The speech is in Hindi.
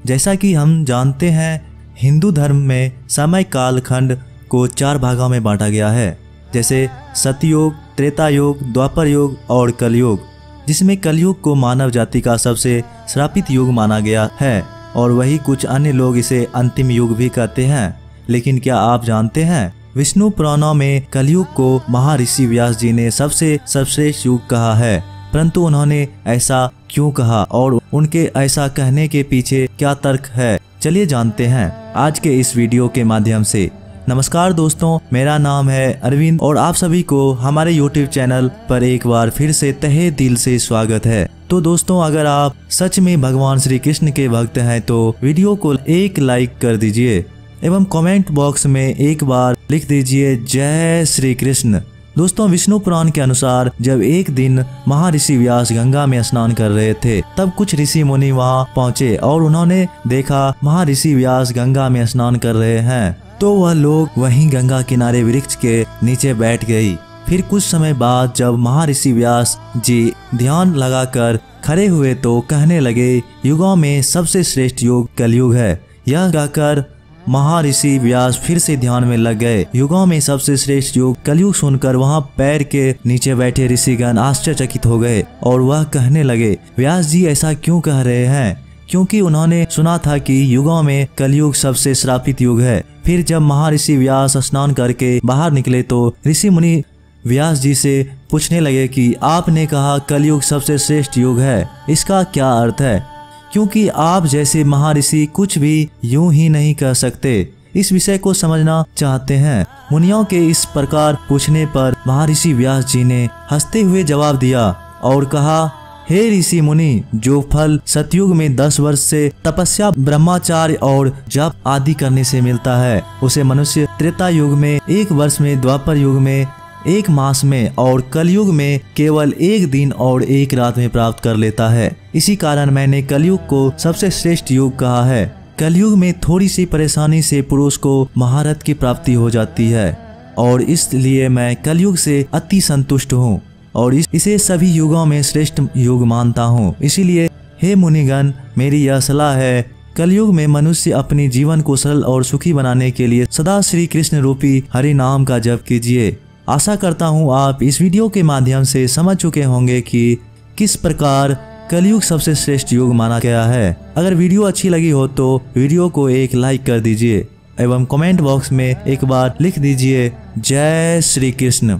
जैसा कि हम जानते हैं, हिंदू धर्म में समय काल खंड को 4 भागों में बांटा गया है, जैसे सतयुग, त्रेता युग, द्वापर युग और कलयुग, जिसमें कलयुग को मानव जाति का सबसे श्रापित युग माना गया है और वही कुछ अन्य लोग इसे अंतिम युग भी कहते हैं। लेकिन क्या आप जानते हैं, विष्णु पुराणों में कलयुग को महर्षि व्यास जी ने सबसे सर्वश्रेष्ठ युग कहा है, परंतु उन्होंने ऐसा क्यों कहा और उनके ऐसा कहने के पीछे क्या तर्क है, चलिए जानते हैं आज के इस वीडियो के माध्यम से। नमस्कार दोस्तों, मेरा नाम है अरविंद और आप सभी को हमारे YouTube चैनल पर एक बार फिर से तहे दिल से स्वागत है। तो दोस्तों, अगर आप सच में भगवान श्री कृष्ण के भक्त हैं तो वीडियो को एक लाइक कर दीजिए एवं कमेंट बॉक्स में एक बार लिख दीजिए जय श्री कृष्ण। दोस्तों, विष्णु पुराण के अनुसार जब एक दिन महर्षि व्यास गंगा में स्नान कर रहे थे, तब कुछ ऋषि मुनि वहां पहुंचे और उन्होंने देखा महर्षि व्यास गंगा में स्नान कर रहे हैं, तो वह लोग वहीं गंगा किनारे वृक्ष के नीचे बैठ गई। फिर कुछ समय बाद जब महर्षि व्यास जी ध्यान लगाकर खड़े हुए तो कहने लगे, युगों में सबसे श्रेष्ठ युग कलयुग है। यह कहकर महर्षि व्यास फिर से ध्यान में लग गए। युगों में सबसे श्रेष्ठ युग कलयुग सुनकर वहां पैर के नीचे बैठे ऋषिगण आश्चर्यचकित हो गए और वह कहने लगे, व्यास जी ऐसा क्यों कह रहे हैं, क्योंकि उन्होंने सुना था कि युगों में कलयुग सबसे श्रापित युग है। फिर जब महर्षि व्यास स्नान करके बाहर निकले तो ऋषि मुनि व्यास जी से पूछने लगे कि आपने कहा कलयुग सबसे श्रेष्ठ युग है, इसका क्या अर्थ है, क्योंकि आप जैसे महर्षि कुछ भी यूं ही नहीं कह सकते। इस विषय को समझना चाहते हैं। मुनियों के इस प्रकार पूछने पर महर्षि व्यास जी ने हंसते हुए जवाब दिया और कहा, हे ऋषि मुनि, जो फल सतयुग में 10 वर्ष से तपस्या, ब्रह्मचार्य और जप आदि करने से मिलता है, उसे मनुष्य त्रेता युग में 1 वर्ष में, द्वापर युग में 1 मास में और कलयुग में केवल 1 दिन और 1 रात में प्राप्त कर लेता है। इसी कारण मैंने कलयुग को सबसे श्रेष्ठ युग कहा है। कलयुग में थोड़ी सी परेशानी से पुरुष को महारथ की प्राप्ति हो जाती है और इसलिए मैं कलयुग से अति संतुष्ट हूँ और इसे सभी युगों में श्रेष्ठ युग मानता हूँ। इसीलिए हे मुनिगण, मेरी यह सलाह है, कलयुग में मनुष्य अपनी जीवन को सरल और सुखी बनाने के लिए सदा श्री कृष्ण रूपी हरि नाम का जप कीजिए। आशा करता हूँ आप इस वीडियो के माध्यम से समझ चुके होंगे कि किस प्रकार कलयुग सबसे श्रेष्ठ युग माना गया है। अगर वीडियो अच्छी लगी हो तो वीडियो को एक लाइक कर दीजिए एवं कमेंट बॉक्स में एक बार लिख दीजिए जय श्री कृष्ण।